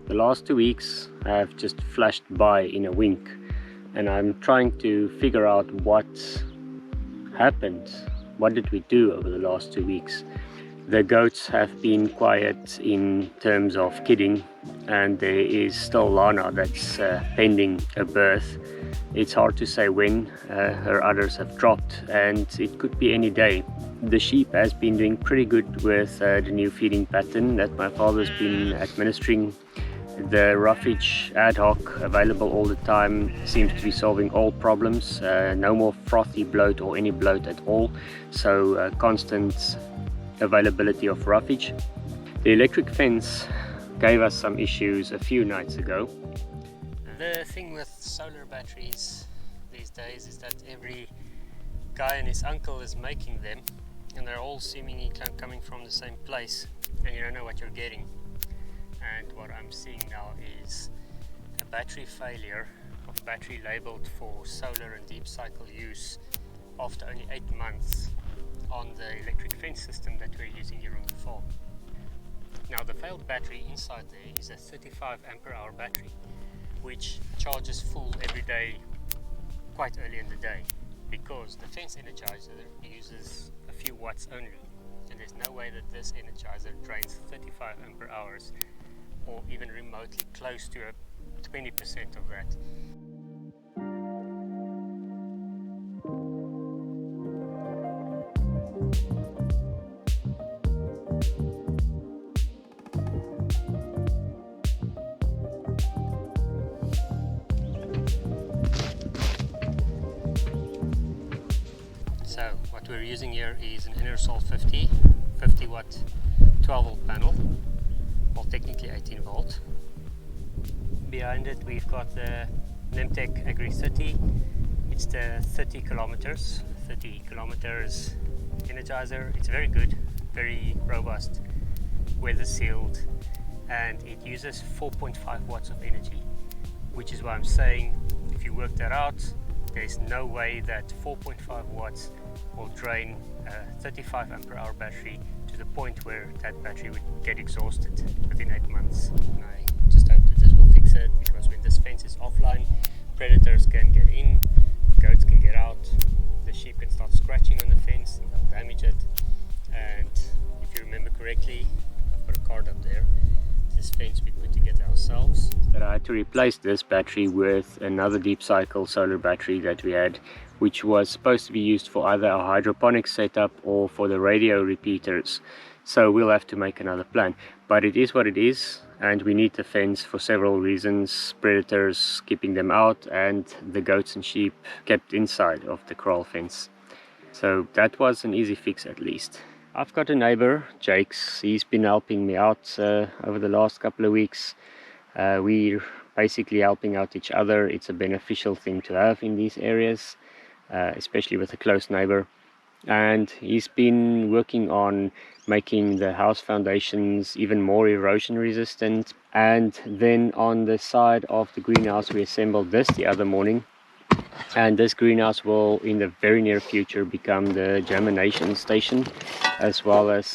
The last 2 weeks have just flashed by in a wink, and I'm trying to figure out what happened. What did we do over the last 2 weeks? The goats have been quiet in terms of kidding, and there is still Lana that's pending a birth. It's hard to say when. Her udders have dropped and it could be any day. The sheep has been doing pretty good with the new feeding pattern that my father's been administering. The roughage ad hoc available all the time seems to be solving all problems. No more frothy bloat or any bloat at all, so constant availability of roughage. The electric fence gave us some issues a few nights ago. The thing with solar batteries these days is that every guy and his uncle is making them, and they're all seemingly coming from the same place, and you don't know what you're getting. And what I'm seeing now is a battery failure of a battery labeled for solar and deep cycle use after only 8 months on the electric fence system that we're using here on the farm. Now the failed battery inside there is a 35 ampere hour battery, which charges full every day quite early in the day, because the fence energizer uses a few watts only, and there's no way that this energizer drains 35 ampere hours or even remotely close to 20% of that. So what we're using here is an Enersol 50 watt 12 volt panel, well technically 18 volt. Behind it we've got the Nemtech Agri 30. It's the 30 kilometers energizer. It's very good, very robust, weather sealed, and it uses 4.5 watts of energy, which is why I'm saying if you work that out, there's no way that 4.5 watts will drain a 35 ampere hour battery to the point where that battery would get exhausted within 8 months. And I just hope that this will fix it, because when this fence is offline, predators can get in, goats can get out, the sheep can start scratching on the fence and they'll damage it. And if you remember correctly, I've got a card up there. This fence we put together ourselves. That I had to replace this battery with another deep cycle solar battery that we had, which was supposed to be used for either a hydroponics setup or for the radio repeaters. So we'll have to make another plan. But it is what it is, and we need the fence for several reasons: predators keeping them out, and the goats and sheep kept inside of the corral fence. So that was an easy fix at least. I've got a neighbor, Jakes. He's been helping me out over the last couple of weeks. We're basically helping out each other. It's a beneficial thing to have in these areas, especially with a close neighbor. And he's been working on making the house foundations even more erosion resistant. And then on the side of the greenhouse, we assembled this the other morning. And this greenhouse will in the very near future become the germination station, as well as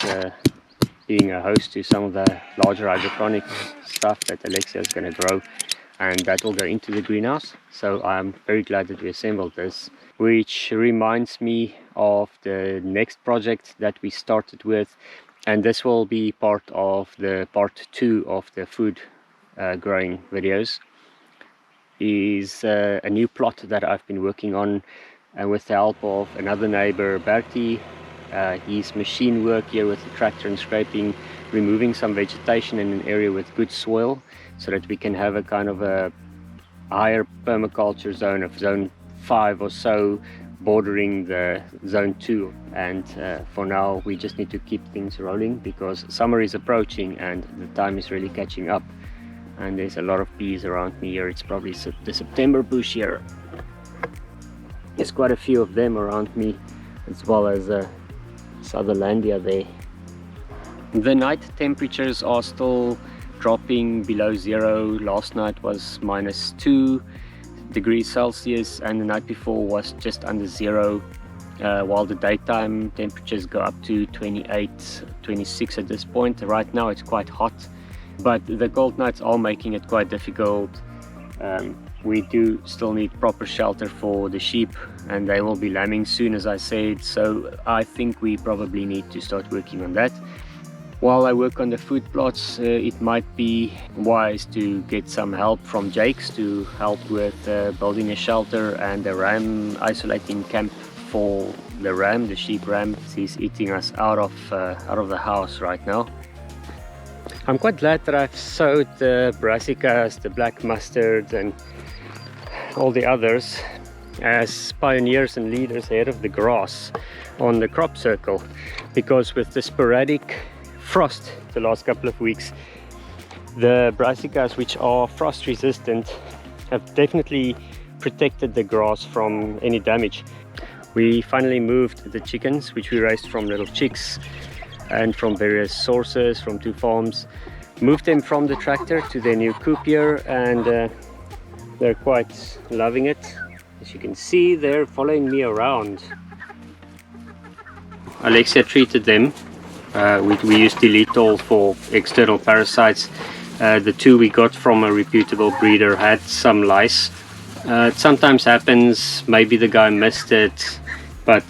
being a host to some of the larger hydroponic stuff that Alexia is going to grow, and that will go into the greenhouse. So I'm very glad that we assembled this, which reminds me of the next project that we started with, and this will be part of the part 2 of the food growing videos. Is a new plot that I've been working on, and with the help of another neighbor, Bertie. His machine work here with the tractor and scraping, removing some vegetation in an area with good soil, so that we can have a kind of a higher permaculture zone of zone 5 or so, bordering the zone 2. And for now we just need to keep things rolling, because summer is approaching and the time is really catching up. And there's a lot of bees around me here. It's probably the September bush here. There's quite a few of them around me, as well as Sutherlandia there. The night temperatures are still dropping below zero. Last night was -2 degrees Celsius, and the night before was just under zero, while the daytime temperatures go up to 28, 26 at this point. Right now it's quite hot. but the cold nights are making it quite difficult. We do still need proper shelter for the sheep, and they will be lambing soon, as I said, so I think we probably need to start working on that. While I work on the food plots, it might be wise to get some help from Jake's to help with building a shelter and a ram isolating camp for the ram, the sheep ram. He's eating us out of the house right now. I'm quite glad that I've sowed the brassicas, the black mustard and all the others as pioneers and leaders ahead of the grass on the crop circle, because with the sporadic frost the last couple of weeks, the brassicas, which are frost resistant, have definitely protected the grass from any damage. We finally moved the chickens, which we raised from little chicks and from various sources, from 2 farms, moved them from the tractor to their new coop here, and they're quite loving it. As you can see, they're following me around. Alexia treated them. We used Deletol for external parasites. The 2 we got from a reputable breeder had some lice. It sometimes happens, maybe the guy missed it, but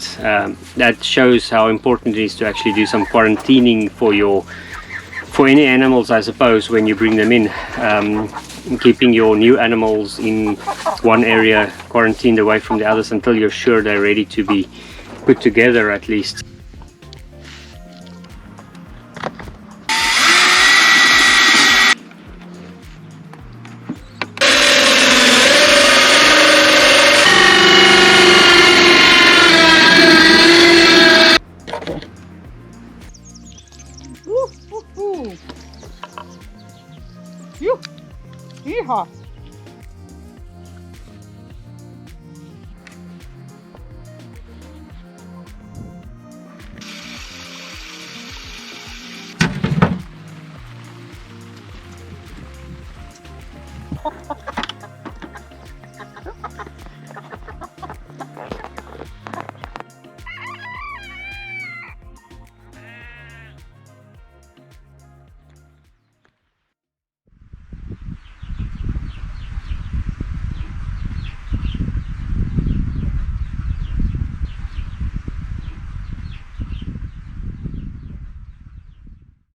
that shows how important it is to actually do some quarantining for any animals, I suppose, when you bring them in. Keeping your new animals in one area quarantined away from the others until you're sure they're ready to be put together, at least. Yeehaw!